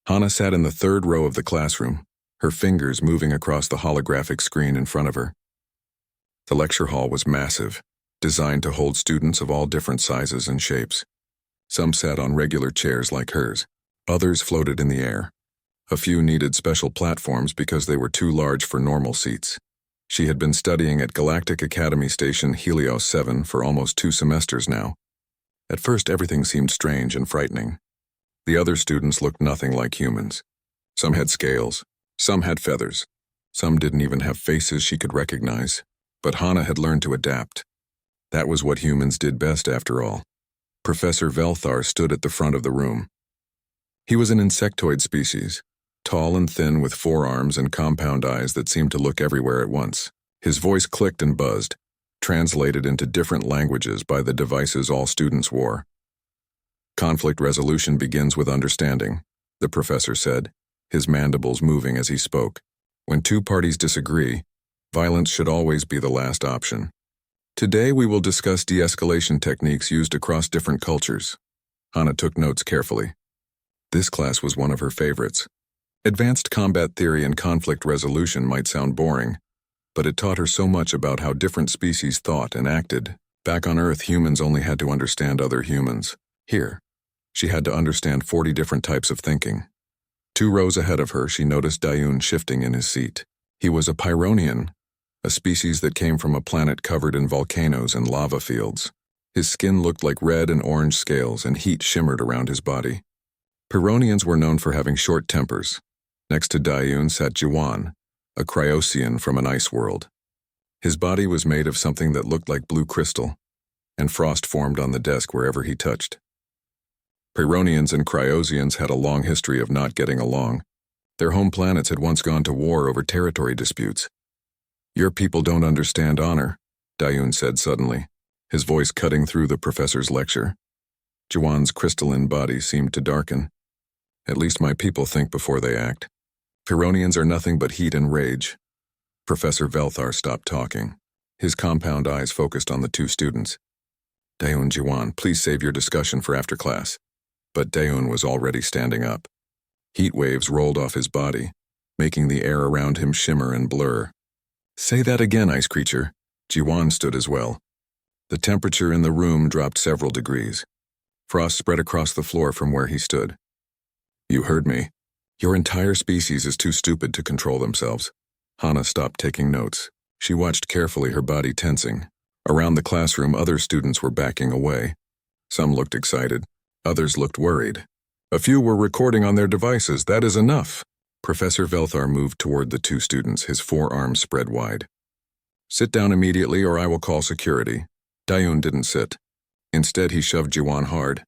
Hana sat in the third row of the classroom, her fingers moving across the holographic screen in front of her. The lecture hall was massive, designed to hold students of all different sizes and shapes. Some sat on regular chairs like hers. Others floated in the air. A few needed special platforms because they were too large for normal seats. She had been studying at Galactic Academy Station Helios 7 for almost 2 semesters now. At first, everything seemed strange and frightening. The other students looked nothing like humans. Some had scales, some had feathers, some didn't even have faces she could recognize. But Hana had learned to adapt. That was what humans did best after all. Professor Velthar stood at the front of the room. He was an insectoid species, tall and thin with 4 arms and compound eyes that seemed to look everywhere at once. His voice clicked and buzzed, translated into different languages by the devices all students wore. Conflict resolution begins with understanding, the professor said, his mandibles moving as he spoke. When 2 parties disagree, violence should always be the last option. Today we will discuss de-escalation techniques used across different cultures. Hana took notes carefully. This class was one of her favorites. Advanced combat theory and conflict resolution might sound boring, but it taught her so much about how different species thought and acted. Back on Earth, humans only had to understand other humans. Here, she had to understand 40 different types of thinking. 2 rows ahead of her, she noticed Dayun shifting in his seat. He was a Pyronian, a species that came from a planet covered in volcanoes and lava fields. His skin looked like red and orange scales, and heat shimmered around his body. Pyronians were known for having short tempers. Next to Dayun sat Jiwan, a Cryosian from an ice world. His body was made of something that looked like blue crystal, and frost formed on the desk wherever he touched. Pyronians and Cryosians had a long history of not getting along. Their home planets had once gone to war over territory disputes. "Your people don't understand honor," Dayun said suddenly, his voice cutting through the professor's lecture. Jiwan's crystalline body seemed to darken. "At least my people think before they act. Pyronians are nothing but heat and rage." Professor Velthar stopped talking. His compound eyes focused on the 2 students. "Dayun, Jiwan, please save your discussion for after class." But Dayun was already standing up. Heat waves rolled off his body, making the air around him shimmer and blur. "Say that again, ice creature." Jiwan stood as well. The temperature in the room dropped several degrees. Frost spread across the floor from where he stood. "You heard me. Your entire species is too stupid to control themselves." Hana stopped taking notes. She watched carefully, her body tensing. Around the classroom, other students were backing away. Some looked excited. Others looked worried. "A few were recording on their devices. That is enough." Professor Velthar moved toward the 2 students, his 4 arms spread wide. "Sit down immediately or I will call security." Dayun didn't sit. Instead, he shoved Jiwan hard.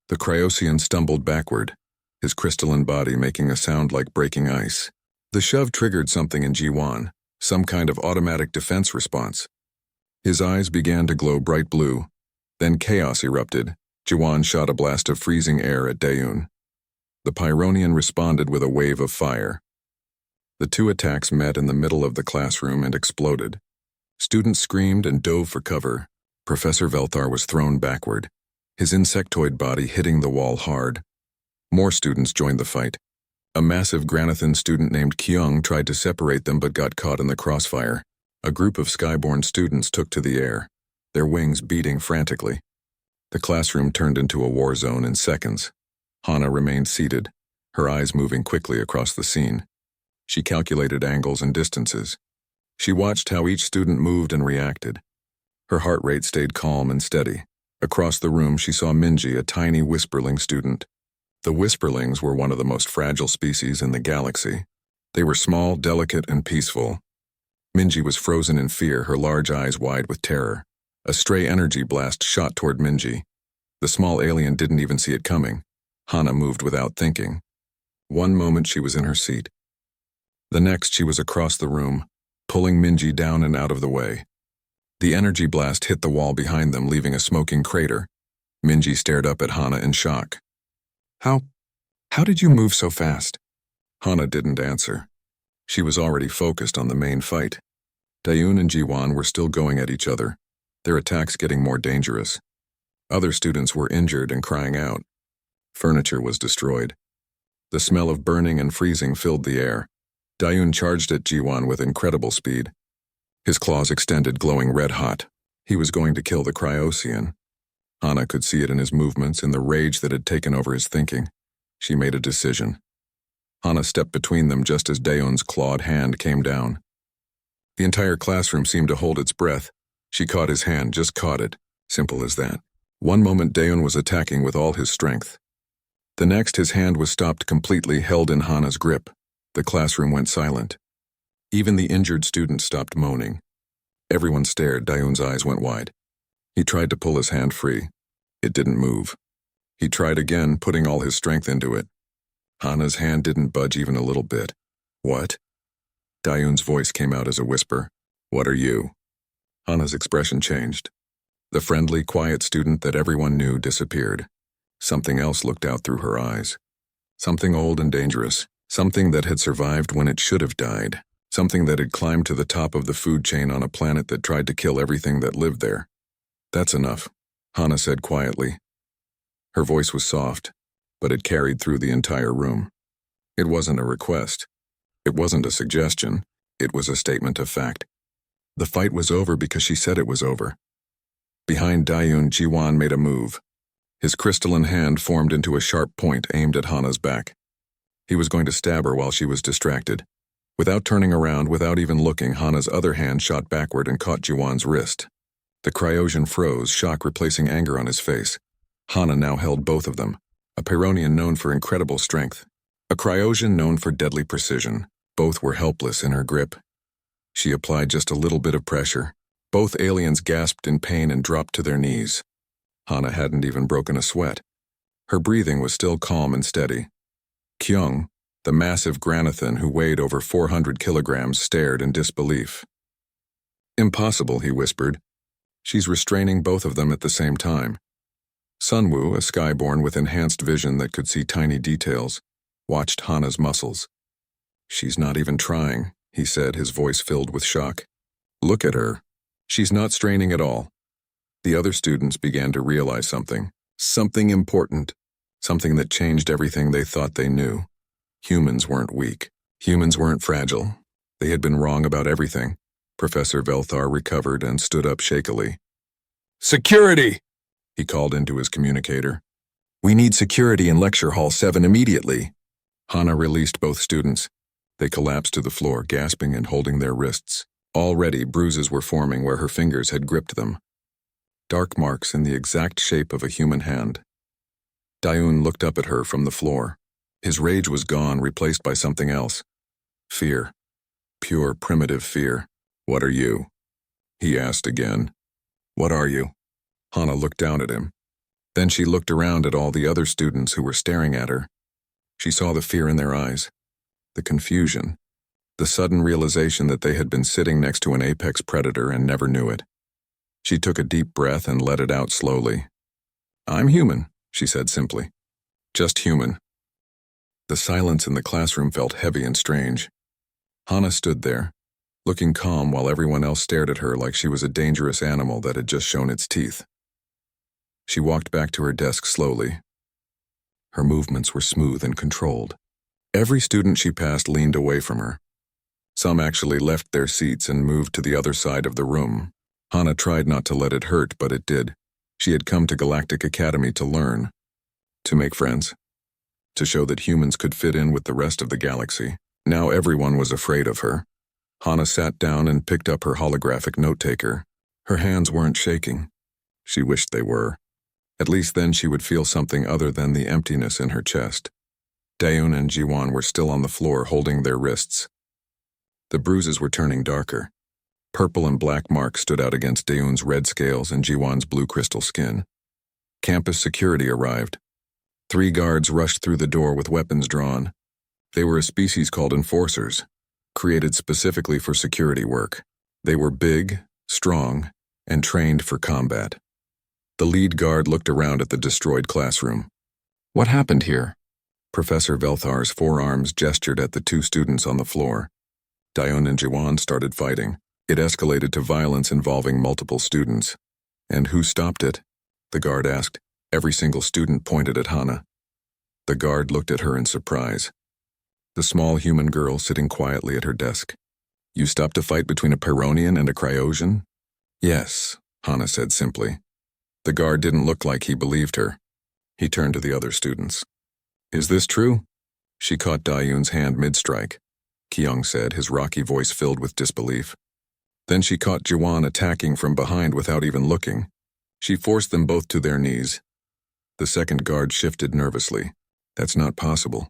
The Cryosian stumbled backward, his crystalline body making a sound like breaking ice. The shove triggered something in Jiwan, some kind of automatic defense response. His eyes began to glow bright blue. Then chaos erupted. Jiwan shot a blast of freezing air at Dayun. The Pyronian responded with a wave of fire. The 2 attacks met in the middle of the classroom and exploded. Students screamed and dove for cover. Professor Velthar was thrown backward, his insectoid body hitting the wall hard. More students joined the fight. A massive Granathan student named Kyung tried to separate them but got caught in the crossfire. A group of skyborn students took to the air, their wings beating frantically. The classroom turned into a war zone in seconds. Hana remained seated, her eyes moving quickly across the scene. She calculated angles and distances. She watched how each student moved and reacted. Her heart rate stayed calm and steady. Across the room, she saw Minji, a tiny whisperling student. The whisperlings were one of the most fragile species in the galaxy. They were small, delicate, and peaceful. Minji was frozen in fear, her large eyes wide with terror. A stray energy blast shot toward Minji. The small alien didn't even see it coming. Hana moved without thinking. One moment she was in her seat. The next she was across the room, pulling Minji down and out of the way. The energy blast hit the wall behind them, leaving a smoking crater. Minji stared up at Hana in shock. How did you move so fast?" Hana didn't answer. She was already focused on the main fight. Dayun and Jiwan were still going at each other, their attacks getting more dangerous. Other students were injured and crying out. Furniture was destroyed. The smell of burning and freezing filled the air. Dayun charged at Jiwan with incredible speed. His claws extended, glowing red-hot. He was going to kill the Cryosian. Hana could see it in his movements, in the rage that had taken over his thinking. She made a decision. Hana stepped between them just as Dayun's clawed hand came down. The entire classroom seemed to hold its breath. She caught his hand, just caught it. Simple as that. One moment Dayun was attacking with all his strength. The next, his hand was stopped completely, held in Hana's grip. The classroom went silent. Even the injured students stopped moaning. Everyone stared. Dayun's eyes went wide. He tried to pull his hand free. It didn't move. He tried again, putting all his strength into it. Hana's hand didn't budge even a little bit. What? Dayun's voice came out as a whisper. What are you? Hana's expression changed. The friendly, quiet student that everyone knew disappeared. Something else looked out through her eyes. Something old and dangerous. Something that had survived when it should have died. Something that had climbed to the top of the food chain on a planet that tried to kill everything that lived there. That's enough, Hana said quietly. Her voice was soft, but it carried through the entire room. It wasn't a request. It wasn't a suggestion. It was a statement of fact. The fight was over because she said it was over. Behind Dayun, Jiwan made a move. His crystalline hand formed into a sharp point aimed at Hana's back. He was going to stab her while she was distracted. Without turning around, without even looking, Hana's other hand shot backward and caught Jiwan's wrist. The Cryosian froze, shock replacing anger on his face. Hana now held both of them. A Pyrrhonian known for incredible strength. A Cryosian known for deadly precision. Both were helpless in her grip. She applied just a little bit of pressure. Both aliens gasped in pain and dropped to their knees. Hana hadn't even broken a sweat. Her breathing was still calm and steady. Kyung, the massive Granathan who weighed over 400 kilograms, stared in disbelief. Impossible, he whispered. She's restraining both of them at the same time. Sunwoo, a skyborn with enhanced vision that could see tiny details, watched Hana's muscles. She's not even trying, he said, his voice filled with shock. Look at her. She's not straining at all. The other students began to realize something. Something important. Something that changed everything they thought they knew. Humans weren't weak. Humans weren't fragile. They had been wrong about everything. Professor Velthar recovered and stood up shakily. Security! He called into his communicator. We need security in Lecture Hall 7 immediately. Hana released both students. They collapsed to the floor, gasping and holding their wrists. Already, bruises were forming where her fingers had gripped them. Dark marks in the exact shape of a human hand. Dayun looked up at her from the floor. His rage was gone, replaced by something else. Fear. Pure, primitive fear. What are you? He asked again. What are you? Hana looked down at him. Then she looked around at all the other students who were staring at her. She saw the fear in their eyes, the confusion, the sudden realization that they had been sitting next to an apex predator and never knew it. She took a deep breath and let it out slowly. I'm human, she said simply. Just human. The silence in the classroom felt heavy and strange. Hana stood there, looking calm while everyone else stared at her like she was a dangerous animal that had just shown its teeth. She walked back to her desk slowly. Her movements were smooth and controlled. Every student she passed leaned away from her. Some actually left their seats and moved to the other side of the room. Hana tried not to let it hurt, but it did. She had come to Galactic Academy to learn, to make friends, to show that humans could fit in with the rest of the galaxy. Now everyone was afraid of her. Hana sat down and picked up her holographic note-taker. Her hands weren't shaking. She wished they were. At least then she would feel something other than the emptiness in her chest. Dayun and Jiwan were still on the floor holding their wrists. The bruises were turning darker. Purple and black marks stood out against Dayun's red scales and Jiwan's blue crystal skin. Campus security arrived. 3 guards rushed through the door with weapons drawn. They were a species called enforcers, created specifically for security work. They were big, strong, and trained for combat. The lead guard looked around at the destroyed classroom. What happened here? Professor Velthar's forearms gestured at the 2 students on the floor. Dayun and Jiwan started fighting. It escalated to violence involving multiple students. And who stopped it? The guard asked. Every single student pointed at Hana. The guard looked at her in surprise. The small human girl sitting quietly at her desk. You stopped a fight between a Pyronian and a Cryosian? Yes, Hana said simply. The guard didn't look like he believed her. He turned to the other students. Is this true? She caught Dayun's hand mid-strike. Kyung said, his rocky voice filled with disbelief. Then she caught Jiwan attacking from behind without even looking. She forced them both to their knees. The second guard shifted nervously. That's not possible.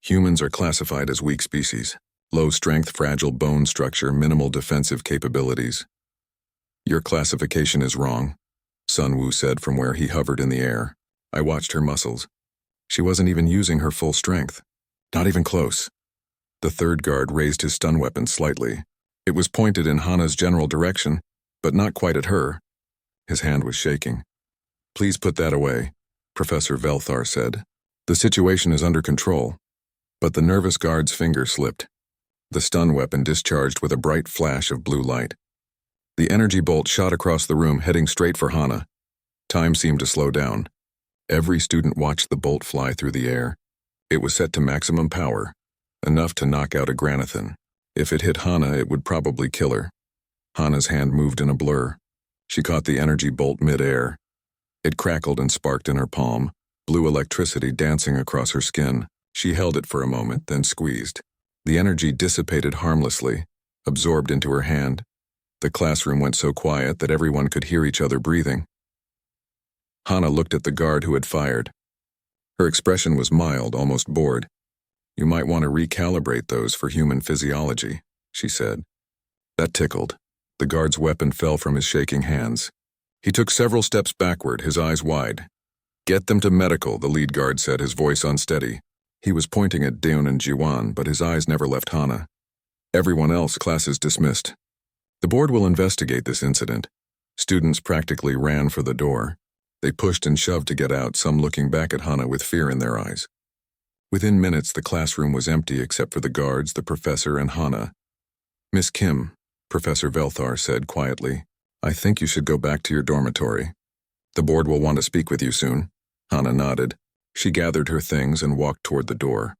Humans are classified as weak species. Low strength, fragile bone structure, minimal defensive capabilities. Your classification is wrong, Sun Wu said from where he hovered in the air. I watched her muscles. She wasn't even using her full strength. Not even close. The third guard raised his stun weapon slightly. It was pointed in Hana's general direction, but not quite at her. His hand was shaking. Please put that away, Professor Velthar said. The situation is under control. But the nervous guard's finger slipped. The stun weapon discharged with a bright flash of blue light. The energy bolt shot across the room, heading straight for Hana. Time seemed to slow down. Every student watched the bolt fly through the air. It was set to maximum power, enough to knock out a Granathan. If it hit Hana, it would probably kill her. Hana's hand moved in a blur. She caught the energy bolt mid-air. It crackled and sparked in her palm, blue electricity dancing across her skin. She held it for a moment, then squeezed. The energy dissipated harmlessly, absorbed into her hand. The classroom went so quiet that everyone could hear each other breathing. Hana looked at the guard who had fired. Her expression was mild, almost bored. You might want to recalibrate those for human physiology, she said. That tickled. The guard's weapon fell from his shaking hands. He took several steps backward, his eyes wide. Get them to medical, the lead guard said, his voice unsteady. He was pointing at Daeun and Jiwan, but his eyes never left Hana. Everyone else, classes dismissed. The board will investigate this incident. Students practically ran for the door. They pushed and shoved to get out, some looking back at Hana with fear in their eyes. Within minutes, the classroom was empty except for the guards, the professor, and Hana. Miss Kim, Professor Velthar said quietly, I think you should go back to your dormitory. The board will want to speak with you soon. Hana nodded. She gathered her things and walked toward the door.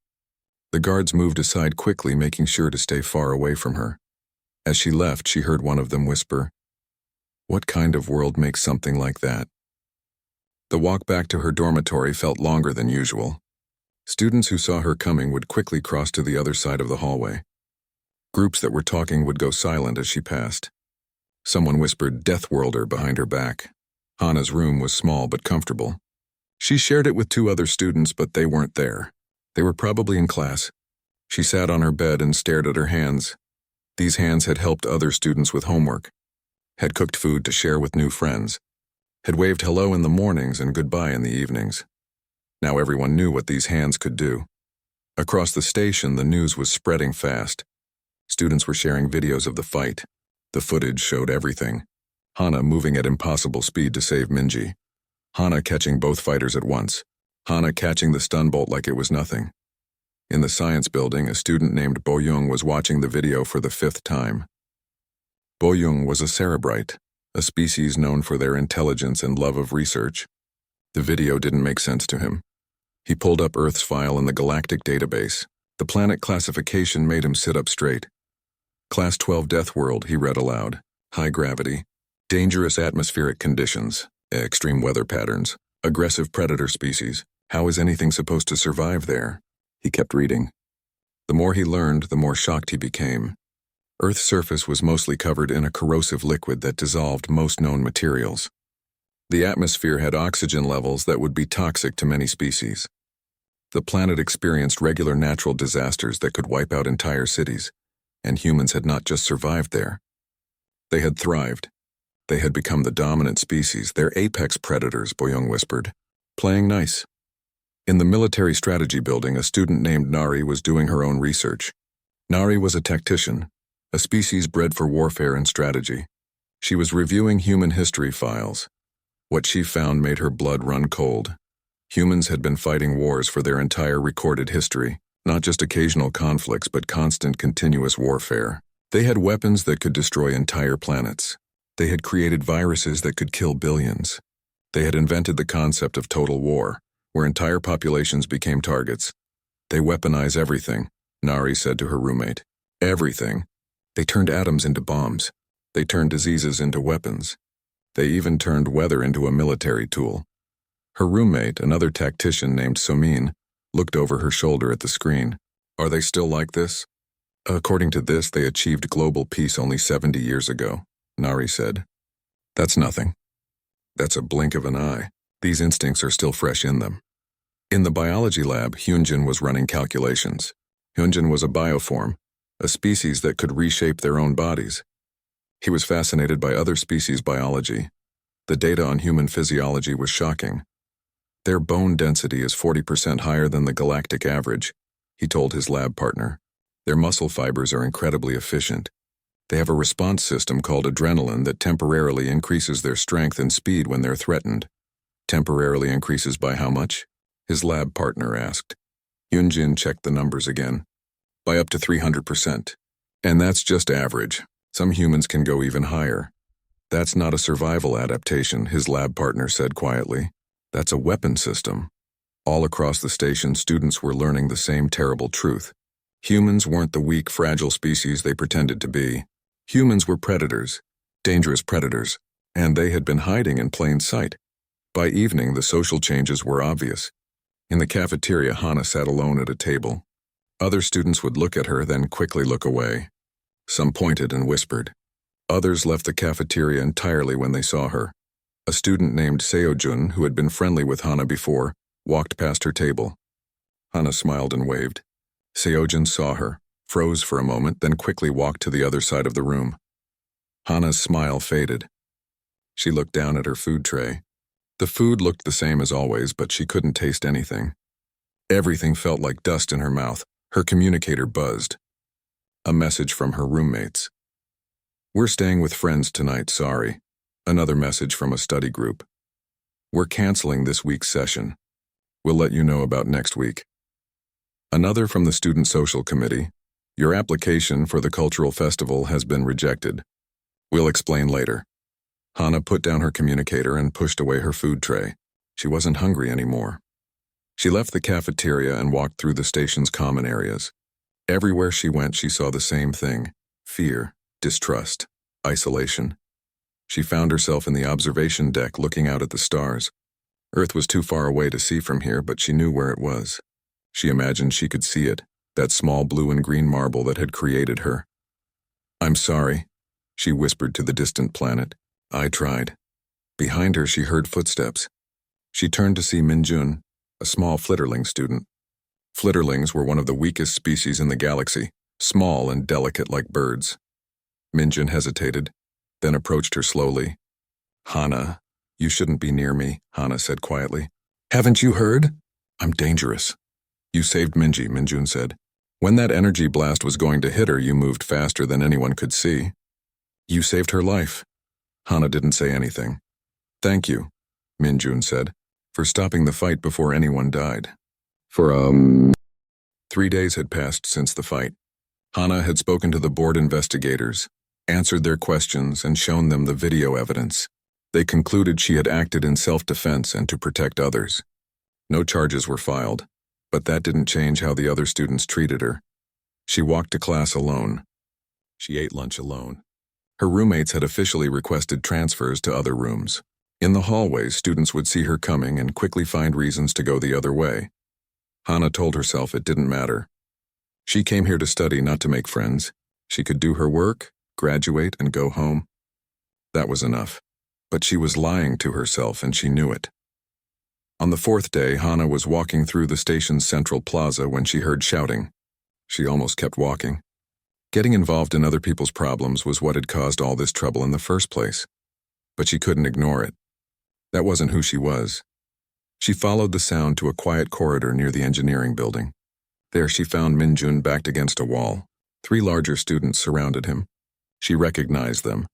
The guards moved aside quickly, making sure to stay far away from her. As she left, she heard one of them whisper, What kind of world makes something like that? The walk back to her dormitory felt longer than usual. Students who saw her coming would quickly cross to the other side of the hallway. Groups that were talking would go silent as she passed. Someone whispered Deathworlder behind her back. Hana's room was small but comfortable. She shared it with two other students, but they weren't there. They were probably in class. She sat on her bed and stared at her hands. These hands had helped other students with homework, had cooked food to share with new friends, had waved hello in the mornings and goodbye in the evenings. Now everyone knew what these hands could do. Across the station, the news was spreading fast. Students were sharing videos of the fight. The footage showed everything. Hana moving at impossible speed to save Minji. Hana catching both fighters at once. Hana catching the stun bolt like it was nothing. In the science building, a student named Bo Young was watching the video for the 5th time. Bo Young was a cerebrite, a species known for their intelligence and love of research. The video didn't make sense to him. He pulled up Earth's file in the Galactic database. The planet classification made him sit up straight. Class 12 Death World, he read aloud. High gravity, dangerous atmospheric conditions, extreme weather patterns, aggressive predator species. How is anything supposed to survive there? He kept reading. The more he learned, the more shocked he became. Earth's surface was mostly covered in a corrosive liquid that dissolved most known materials. The atmosphere had oxygen levels that would be toxic to many species. The planet experienced regular natural disasters that could wipe out entire cities, and humans had not just survived there. They had thrived. They had become the dominant species, their apex predators, Boyoung whispered, playing nice. In the military strategy building, a student named Nari was doing her own research. Nari was a tactician, a species bred for warfare and strategy. She was reviewing human history files. What she found made her blood run cold. Humans had been fighting wars for their entire recorded history, not just occasional conflicts, but constant, continuous warfare. They had weapons that could destroy entire planets. They had created viruses that could kill billions. They had invented the concept of total war, where entire populations became targets. They weaponize everything, Nari said to her roommate. Everything. They turned atoms into bombs. They turned diseases into weapons. They even turned weather into a military tool. Her roommate, another tactician named Somin, looked over her shoulder at the screen. Are they still like this? According to this, they achieved global peace only 70 years ago, Nari said. That's nothing. That's a blink of an eye. These instincts are still fresh in them. In the biology lab, Hyunjin was running calculations. Hyunjin was a bioform, a species that could reshape their own bodies. He was fascinated by other species' biology. The data on human physiology was shocking. Their bone density is 40% higher than the galactic average, he told his lab partner. Their muscle fibers are incredibly efficient. They have a response system called adrenaline that temporarily increases their strength and speed when they're threatened. Temporarily increases by how much? His lab partner asked. Hyunjin checked the numbers again. By up to 300%. And that's just average. Some humans can go even higher. That's not a survival adaptation, his lab partner said quietly. That's a weapon system. All across the station, students were learning the same terrible truth. Humans weren't the weak, fragile species they pretended to be. Humans were predators, dangerous predators, and they had been hiding in plain sight. By evening, the social changes were obvious. In the cafeteria, Hana sat alone at a table. Other students would look at her, then quickly look away. Some pointed and whispered. Others left the cafeteria entirely when they saw her. A student named Seojun, who had been friendly with Hana before, walked past her table. Hana smiled and waved. Seojun saw her, froze for a moment, then quickly walked to the other side of the room. Hana's smile faded. She looked down at her food tray. The food looked the same as always, but she couldn't taste anything. Everything felt like dust in her mouth. Her communicator buzzed. A message from her roommates. We're staying with friends tonight, sorry. Another message from a study group. We're canceling this week's session. We'll let you know about next week. Another from the Student Social Committee. Your application for the cultural festival has been rejected. We'll explain later. Hana put down her communicator and pushed away her food tray. She wasn't hungry anymore. She left the cafeteria and walked through the station's common areas. Everywhere she went, she saw the same thing: fear, distrust, isolation. She found herself in the observation deck looking out at the stars. Earth was too far away to see from here, but she knew where it was. She imagined she could see it, that small blue and green marble that had created her. I'm sorry, she whispered to the distant planet. I tried. Behind her, she heard footsteps. She turned to see Minjun, a small flitterling student. Flitterlings were one of the weakest species in the galaxy, small and delicate like birds. Minjun hesitated, then approached her slowly. Hana, you shouldn't be near me, Hana said quietly. Haven't you heard? I'm dangerous. You saved Minji, Minjun said. When that energy blast was going to hit her, you moved faster than anyone could see. You saved her life. Hana didn't say anything. Thank you, Minjun said, for stopping the fight before anyone died. 3 days had passed since the fight. Hana had spoken to the board investigators, answered their questions, and shown them the video evidence. They concluded she had acted in self-defense and to protect others. No charges were filed, but that didn't change how the other students treated her. She walked to class alone. She ate lunch alone. Her roommates had officially requested transfers to other rooms. In the hallways, students would see her coming and quickly find reasons to go the other way. Hana told herself it didn't matter. She came here to study, not to make friends. She could do her work, graduate, and go home. That was enough. But she was lying to herself, and she knew it. On the fourth day, Hana was walking through the station's central plaza when she heard shouting. She almost kept walking. Getting involved in other people's problems was what had caused all this trouble in the first place. But she couldn't ignore it. That wasn't who she was. She followed the sound to a quiet corridor near the engineering building. There she found Minjun backed against a wall. 3 larger students surrounded him. She recognized them.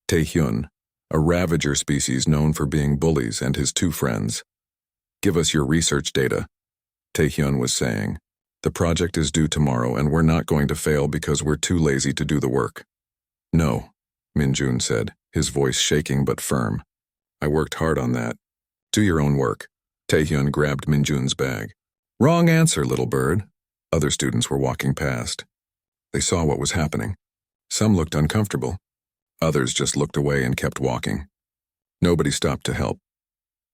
Taehyun, a ravager species known for being bullies, and his 2 friends. Give us your research data, Taehyun was saying. The project is due tomorrow and we're not going to fail because we're too lazy to do the work. No, Minjun said, his voice shaking but firm. I worked hard on that. Do your own work. Taehyun grabbed Minjun's bag. Wrong answer, little bird. Other students were walking past. They saw what was happening. Some looked uncomfortable. Others just looked away and kept walking. Nobody stopped to help.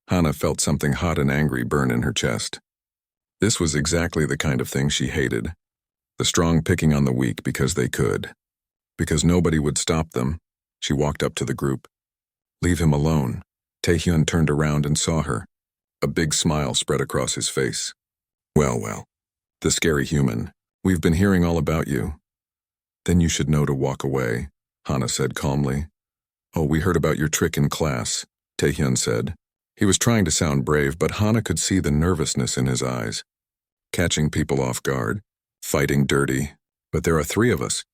Hana felt something hot and angry burn in her chest. This was exactly the kind of thing she hated. The strong picking on the weak because they could. Because nobody would stop them, she walked up to the group. Leave him alone. Taehyun turned around and saw her. A big smile spread across his face. Well, the scary human. We've been hearing all about you. Then you should know to walk away, Hana said calmly. Oh, we heard about your trick in class, Taehyun said. He was trying to sound brave, but Hana could see the nervousness in his eyes. Catching people off guard, fighting dirty, but there are 3 of us.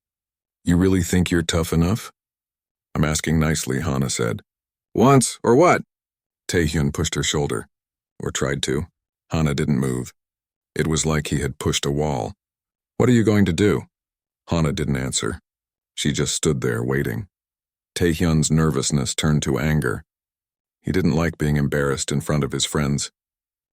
You really think you're tough enough? I'm asking nicely, Hana said. Once, or what? Taehyun pushed her shoulder. Or tried to. Hana didn't move. It was like he had pushed a wall. What are you going to do? Hana didn't answer. She just stood there waiting. Taehyun's nervousness turned to anger. He didn't like being embarrassed in front of his friends.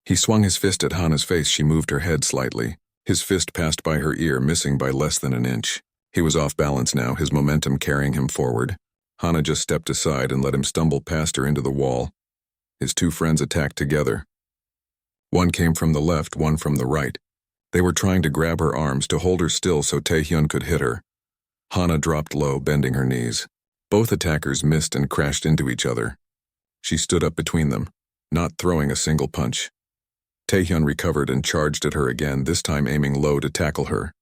He swung his fist at Hana's face. She moved her head slightly. His fist passed by her ear, missing by less than an inch. He was off balance now, his momentum carrying him forward. Hana just stepped aside and let him stumble past her into the wall. His 2 friends attacked together. One came from the left, one from the right. They were trying to grab her arms to hold her still so Taehyun could hit her. Hana dropped low, bending her knees. Both attackers missed and crashed into each other. She stood up between them, not throwing a single punch. Taehyun recovered and charged at her again, this time aiming low to tackle her.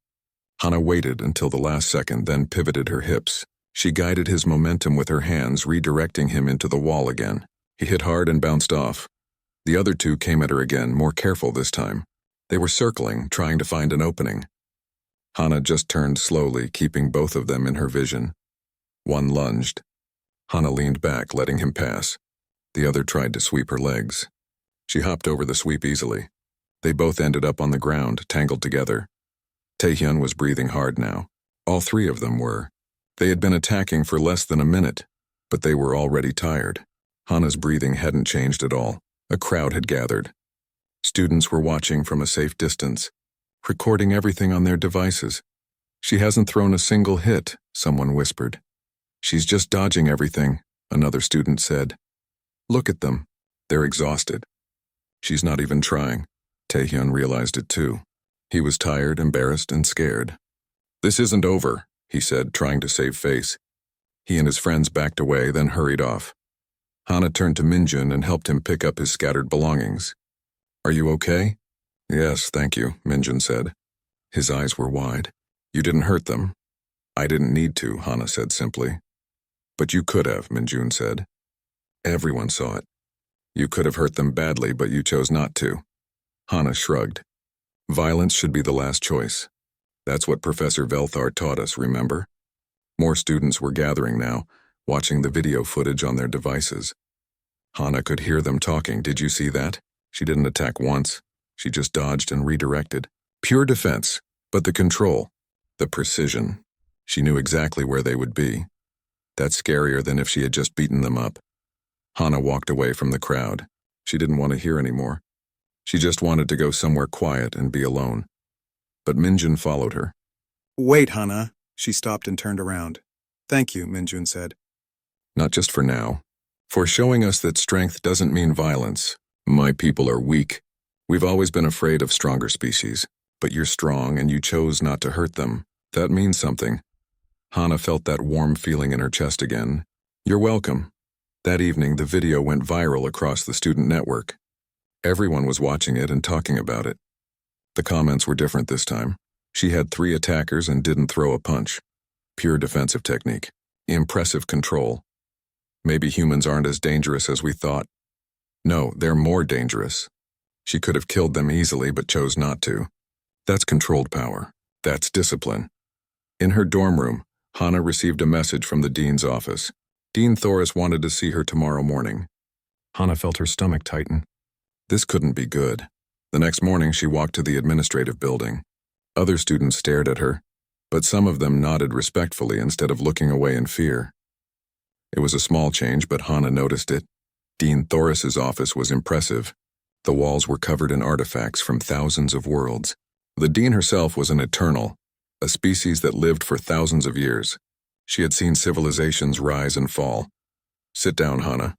Hana waited until the last second, then pivoted her hips. She guided his momentum with her hands, redirecting him into the wall again. He hit hard and bounced off. The other 2 came at her again, more careful this time. They were circling, trying to find an opening. Hana just turned slowly, keeping both of them in her vision. One lunged. Hana leaned back, letting him pass. The other tried to sweep her legs. She hopped over the sweep easily. They both ended up on the ground, tangled together. Taehyun was breathing hard now. All 3 of them were. They had been attacking for less than a minute, but they were already tired. Hana's breathing hadn't changed at all. A crowd had gathered. Students were watching from a safe distance, recording everything on their devices. She hasn't thrown a single hit, someone whispered. She's just dodging everything, another student said. Look at them. They're exhausted. She's not even trying. Taehyun realized it too. He was tired, embarrassed, and scared. This isn't over, he said, trying to save face. He and his friends backed away, then hurried off. Hana turned to Minjun and helped him pick up his scattered belongings. Are you okay? Yes, thank you, Minjun said. His eyes were wide. You didn't hurt them. I didn't need to, Hana said simply. But you could have, Minjun said. Everyone saw it. You could have hurt them badly, but you chose not to. Hana shrugged. Violence should be the last choice. That's what Professor Velthar taught us, remember? More students were gathering now, watching the video footage on their devices. Hana could hear them talking. Did you see that? She didn't attack once. She just dodged and redirected. Pure defense, but the control, the precision. She knew exactly where they would be. That's scarier than if she had just beaten them up. Hana walked away from the crowd. She didn't want to hear anymore. She just wanted to go somewhere quiet and be alone. But Minjun followed her. Wait, Hana. She stopped and turned around. Thank you, Minjun said. Not just for now. For showing us that strength doesn't mean violence. My people are weak. We've always been afraid of stronger species. But you're strong and you chose not to hurt them. That means something. Hana felt that warm feeling in her chest again. You're welcome. That evening, the video went viral across the student network. Everyone was watching it and talking about it. The comments were different this time. She had 3 attackers and didn't throw a punch. Pure defensive technique. Impressive control. Maybe humans aren't as dangerous as we thought. No, they're more dangerous. She could have killed them easily but chose not to. That's controlled power. That's discipline. In her dorm room, Hana received a message from the dean's office. Dean Thoris wanted to see her tomorrow morning. Hana felt her stomach tighten. This couldn't be good. The next morning, she walked to the administrative building. Other students stared at her, but some of them nodded respectfully instead of looking away in fear. It was a small change, but Hana noticed it. Dean Thoris's office was impressive. The walls were covered in artifacts from thousands of worlds. The Dean herself was an eternal, a species that lived for thousands of years. She had seen civilizations rise and fall. "Sit down, Hannah,"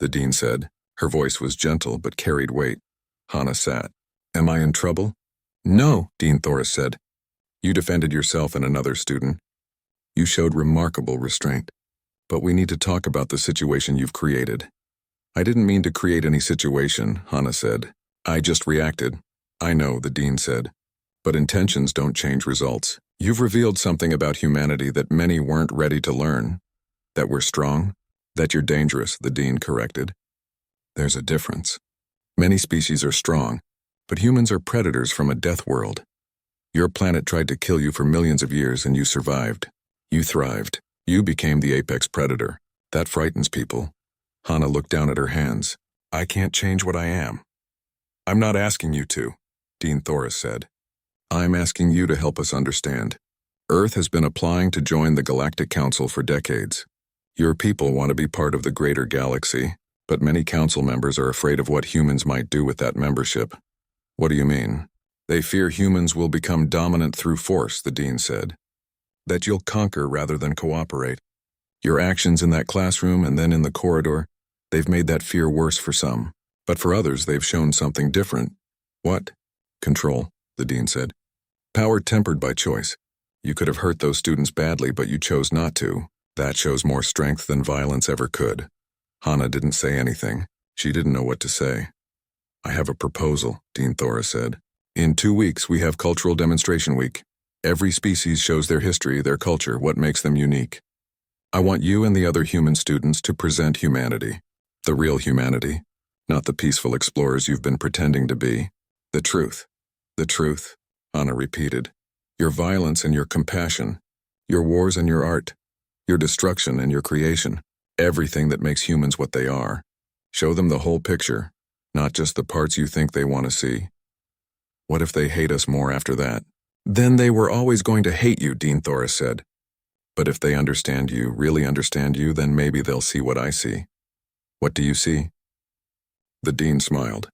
the Dean said. Her voice was gentle but carried weight. Hannah sat. "Am I in trouble?" "No," Dean Thoris said. "You defended yourself and another student. You showed remarkable restraint. But we need to talk about the situation you've created." "I didn't mean to create any situation," Hannah said. "I just reacted." "I know," the Dean said. "But intentions don't change results. You've revealed something about humanity that many weren't ready to learn. That we're strong, that you're dangerous," the Dean corrected. "There's a difference. Many species are strong, but humans are predators from a death world. Your planet tried to kill you for millions of years and you survived. You thrived. You became the apex predator. That frightens people." Hannah looked down at her hands. "I can't change what I am." "I'm not asking you to," Dean Thoris said. "I'm asking you to help us understand. Earth has been applying to join the Galactic Council for decades. Your people want to be part of the greater galaxy, but many council members are afraid of what humans might do with that membership." "What do you mean?" "They fear humans will become dominant through force," the Dean said. "That you'll conquer rather than cooperate. Your actions in that classroom and then in the corridor, they've made that fear worse for some. But for others, they've shown something different." "What?" "Control," the Dean said. "Power tempered by choice. You could have hurt those students badly, but you chose not to. That shows more strength than violence ever could." Hannah didn't say anything. She didn't know what to say. "I have a proposal," Dean Thoris said. "In 2 weeks, we have Cultural Demonstration Week. Every species shows their history, their culture, what makes them unique. I want you and the other human students to present humanity. The real humanity, not the peaceful explorers you've been pretending to be. The truth." "The truth," Hannah repeated. "Your violence and your compassion. Your wars and your art. Your destruction and your creation. Everything that makes humans what they are. Show them the whole picture, not just the parts you think they want to see." "What if they hate us more after that?" "Then they were always going to hate you," Dean Thoris said. "But if they understand you, really understand you, then maybe they'll see what I see." "What do you see?" The Dean smiled.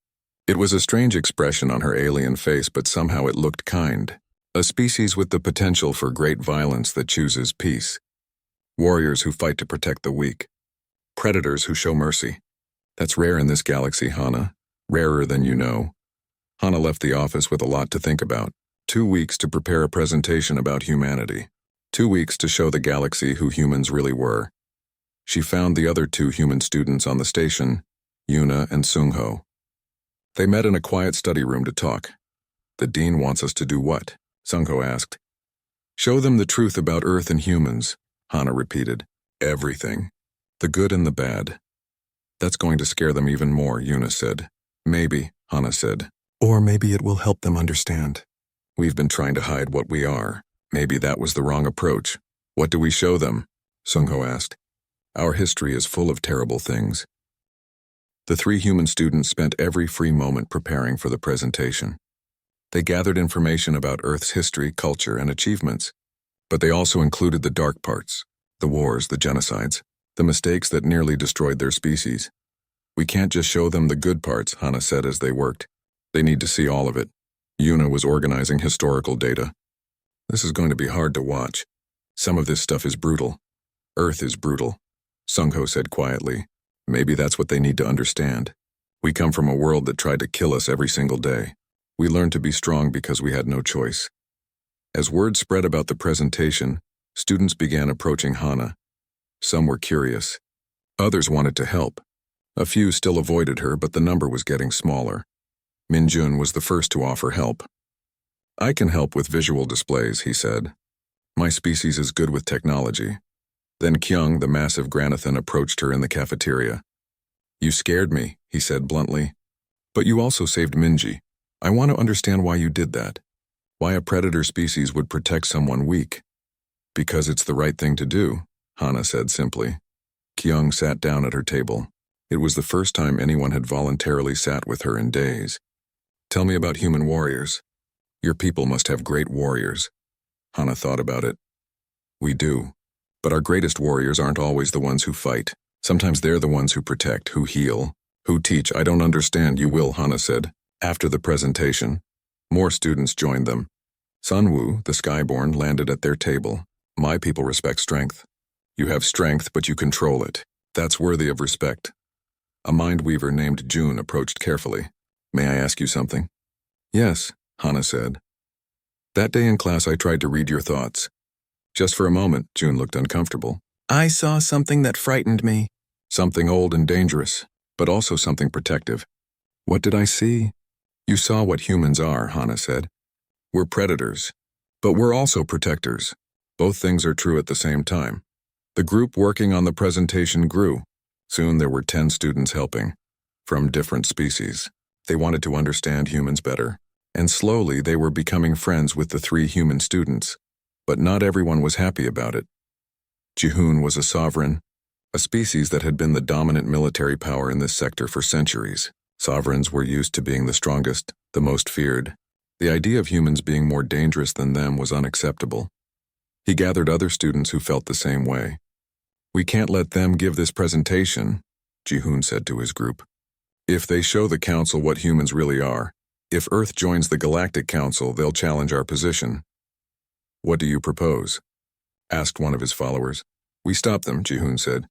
It was a strange expression on her alien face, but somehow it looked kind. A species with the potential for great violence that chooses peace. Warriors who fight to protect the weak. Predators who show mercy. That's rare in this galaxy, Hannah. Rarer than you know. Hannah left the office with a lot to think about. 2 weeks to prepare a presentation about humanity. 2 weeks to show the galaxy who humans really were. She found the other 2 human students on the station, Yuna and Sungho. They met in a quiet study room to talk. "The Dean wants us to do what?" Sungho asked. "Show them the truth about Earth and humans," Hannah repeated. "Everything. The good and the bad." "That's going to scare them even more," Yuna said. "Maybe," Hannah said. "Or maybe it will help them understand. We've been trying to hide what we are. Maybe that was the wrong approach." "What do we show them?" Sungho asked. "Our history is full of terrible things." The 3 human students spent every free moment preparing for the presentation. They gathered information about Earth's history, culture, and achievements. But they also included the dark parts, the wars, the genocides, the mistakes that nearly destroyed their species. "We can't just show them the good parts," Hannah said as they worked. "They need to see all of it." Yuna was organizing historical data. "This is going to be hard to watch. Some of this stuff is brutal. Earth is brutal," Sungho said quietly. "Maybe that's what they need to understand. We come from a world that tried to kill us every single day. We learned to be strong because we had no choice." As word spread about the presentation, students began approaching Hannah. Some were curious. Others wanted to help. A few still avoided her, but the number was getting smaller. Minjun was the first to offer help. "I can help with visual displays," he said. "My species is good with technology." Then Kyung, the massive Granathan, approached her in the cafeteria. "You scared me," he said bluntly. "But you also saved Minji. I want to understand why you did that. Why a predator species would protect someone weak." "Because it's the right thing to do," Hannah said simply. Kyung sat down at her table. It was the first time anyone had voluntarily sat with her in days. "Tell me about human warriors. Your people must have great warriors." Hannah thought about it. "We do. But our greatest warriors aren't always the ones who fight. Sometimes they're the ones who protect, who heal. Who teach? I don't understand. You will, Hana said. After the presentation, more students joined them. Sunwoo, the Skyborn, landed at their table. My people respect strength. You have strength, but you control it. That's worthy of respect. A mind weaver named June approached carefully. May I ask you something? Yes, Hana said. That day in class I tried to read your thoughts. Just for a moment, June looked uncomfortable. I saw something that frightened me. Something old and dangerous, but also something protective. What did I see? You saw what humans are, Hana said. We're predators, but we're also protectors. Both things are true at the same time. The group working on the presentation grew. Soon there were 10 students helping, from different species. They wanted to understand humans better, and slowly they were becoming friends with the 3 human students. But not everyone was happy about it. Jihoon was a sovereign, a species that had been the dominant military power in this sector for centuries. Sovereigns were used to being the strongest, the most feared. The idea of humans being more dangerous than them was unacceptable. He gathered other students who felt the same way. We can't let them give this presentation, Jihoon said to his group. If they show the council what humans really are, if Earth joins the Galactic Council, they'll challenge our position. What do you propose? Asked one of his followers. We stop them, Jihoon said.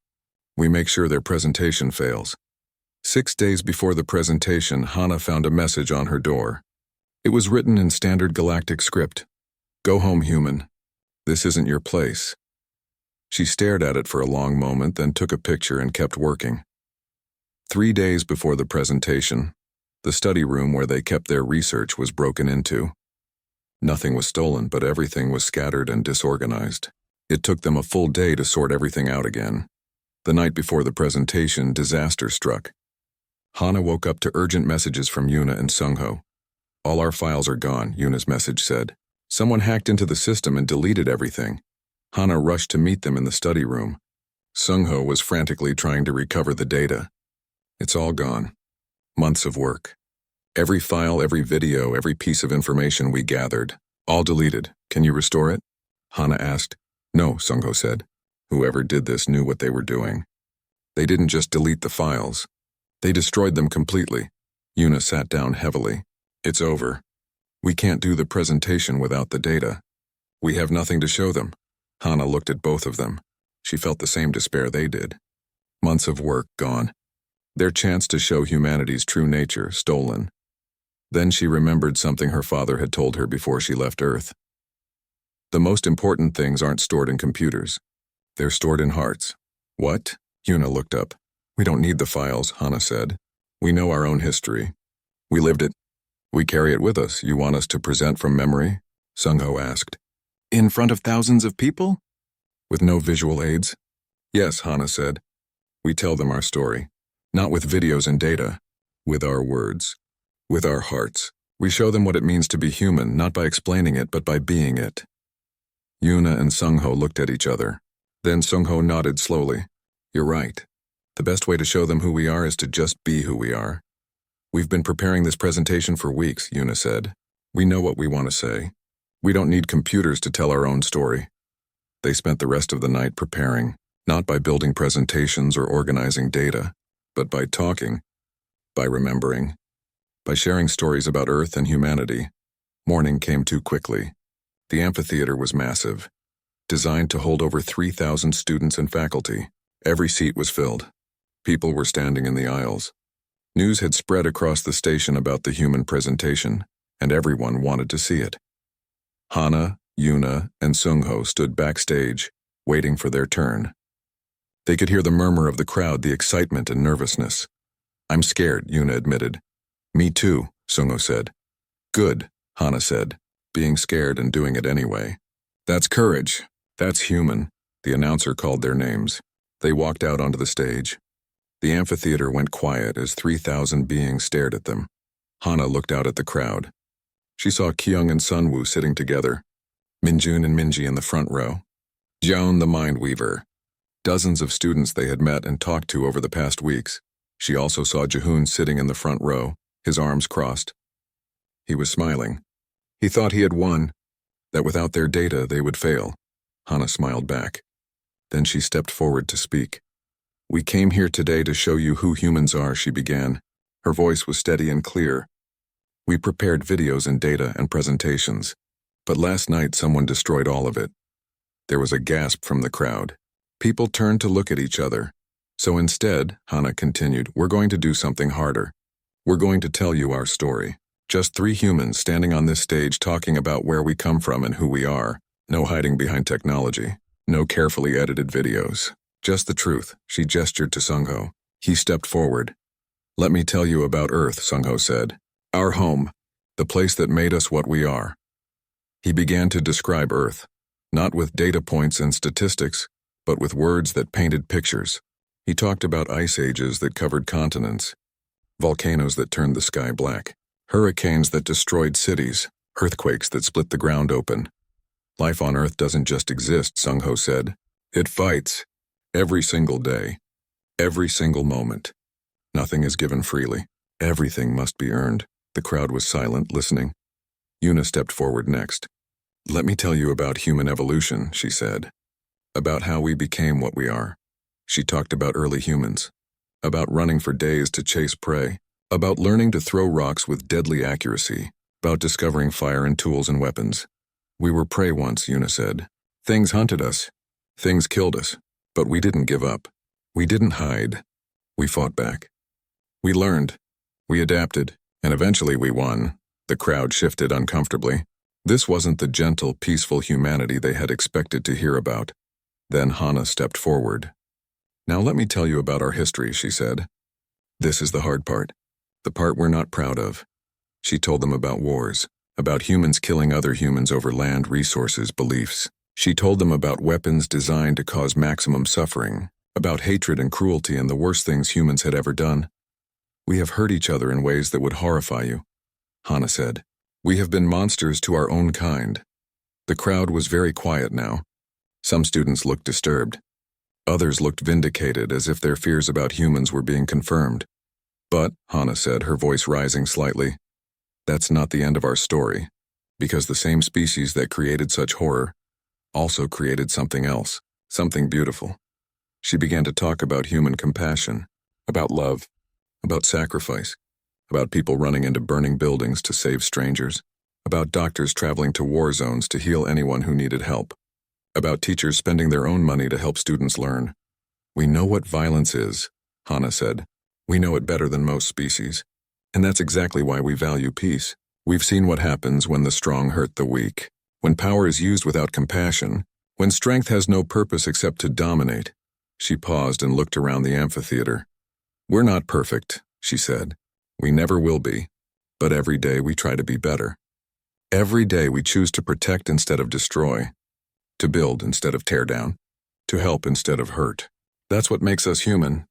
We make sure their presentation fails. 6 days before the presentation, Hana found a message on her door. It was written in standard galactic script. Go home, human. This isn't your place. She stared at it for a long moment, then took a picture and kept working. 3 days before the presentation, the study room where they kept their research was broken into. Nothing was stolen, but everything was scattered and disorganized. It took them a full day to sort everything out again. The night before the presentation, disaster struck. Hana woke up to urgent messages from Yuna and Sungho. All our files are gone, Yuna's message said. Someone hacked into the system and deleted everything. Hana rushed to meet them in the study room. Sungho was frantically trying to recover the data. It's all gone. Months of work. Every file, every video, every piece of information we gathered. All deleted. Can you restore it? Hana asked. No, Sungho said. Whoever did this knew what they were doing. They didn't just delete the files. They destroyed them completely. Yuna sat down heavily. It's over. We can't do the presentation without the data. We have nothing to show them. Hana looked at both of them. She felt the same despair they did. Months of work gone. Their chance to show humanity's true nature stolen. Then she remembered something her father had told her before she left Earth. The most important things aren't stored in computers. They're stored in hearts. What? Yuna looked up. We don't need the files, Hana said. We know our own history. We lived it. We carry it with us. You want us to present from memory? Sungho asked. In front of thousands of people? With no visual aids? Yes, Hana said. We tell them our story. Not with videos and data. With our words. With our hearts. We show them what it means to be human, not by explaining it, but by being it. Yuna and Sungho looked at each other. Then Sungho nodded slowly. You're right. The best way to show them who we are is to just be who we are. We've been preparing this presentation for weeks, Yuna said. We know what we want to say. We don't need computers to tell our own story. They spent the rest of the night preparing, not by building presentations or organizing data, but by talking, by remembering, by sharing stories about Earth and humanity. Morning came too quickly. The amphitheater was massive, designed to hold over 3,000 students and faculty. Every seat was filled. People were standing in the aisles. News had spread across the station about the human presentation, and everyone wanted to see it. Hana, Yuna, and Sungho stood backstage, waiting for their turn. They could hear the murmur of the crowd, the excitement and nervousness. I'm scared, Yuna admitted. Me too, Sungho said. Good, Hana said, being scared and doing it anyway. That's courage. That's human. The announcer called their names. They walked out onto the stage. The amphitheater went quiet as 3,000 beings stared at them. Hana looked out at the crowd. She saw Kyung and Sunwoo sitting together, Minjun and Minji in the front row, Joan the Mind Weaver, dozens of students they had met and talked to over the past weeks. She also saw Jihoon sitting in the front row, his arms crossed. He was smiling. He thought he had won, that without their data they would fail. Hana smiled back. Then she stepped forward to speak. We came here today to show you who humans are, she began. Her voice was steady and clear. We prepared videos and data and presentations, but last night someone destroyed all of it. There was a gasp from the crowd. People turned to look at each other. So instead, Hannah continued, we're going to do something harder. We're going to tell you our story. Just 3 humans standing on this stage talking about where we come from and who we are. No hiding behind technology. No carefully edited videos. Just the truth, she gestured to Sungho. He stepped forward. Let me tell you about Earth, Sungho said. Our home. The place that made us what we are. He began to describe Earth, not with data points and statistics, but with words that painted pictures. He talked about ice ages that covered continents, volcanoes that turned the sky black, hurricanes that destroyed cities, earthquakes that split the ground open. Life on Earth doesn't just exist, Sungho said. It fights. Every single day. Every single moment. Nothing is given freely. Everything must be earned. The crowd was silent, listening. Yuna stepped forward next. Let me tell you about human evolution, she said. About how we became what we are. She talked about early humans. About running for days to chase prey. About learning to throw rocks with deadly accuracy. About discovering fire and tools and weapons. We were prey once, Yuna said. Things hunted us. Things killed us. But we didn't give up. We didn't hide. We fought back. We learned. We adapted. And eventually we won. The crowd shifted uncomfortably. This wasn't the gentle, peaceful humanity they had expected to hear about. Then Hannah stepped forward. Now let me tell you about our history, she said. This is the hard part. The part we're not proud of. She told them about wars. About humans killing other humans over land, resources, beliefs. She told them about weapons designed to cause maximum suffering. About hatred and cruelty and the worst things humans had ever done. We have hurt each other in ways that would horrify you, Hannah said. We have been monsters to our own kind. The crowd was very quiet now. Some students looked disturbed. Others looked vindicated, as if their fears about humans were being confirmed. But, Hannah said, her voice rising slightly, that's not the end of our story, because the same species that created such horror also created something else, something beautiful. She began to talk about human compassion, about love, about sacrifice, about people running into burning buildings to save strangers, about doctors traveling to war zones to heal anyone who needed help, about teachers spending their own money to help students learn. We know what violence is, Hannah said. We know it better than most species. And that's exactly why we value peace. We've seen what happens when the strong hurt the weak, when power is used without compassion, when strength has no purpose except to dominate. She paused and looked around the amphitheater. We're not perfect, she said. We never will be. But every day we try to be better. Every day we choose to protect instead of destroy, to build instead of tear down, to help instead of hurt. That's what makes us human,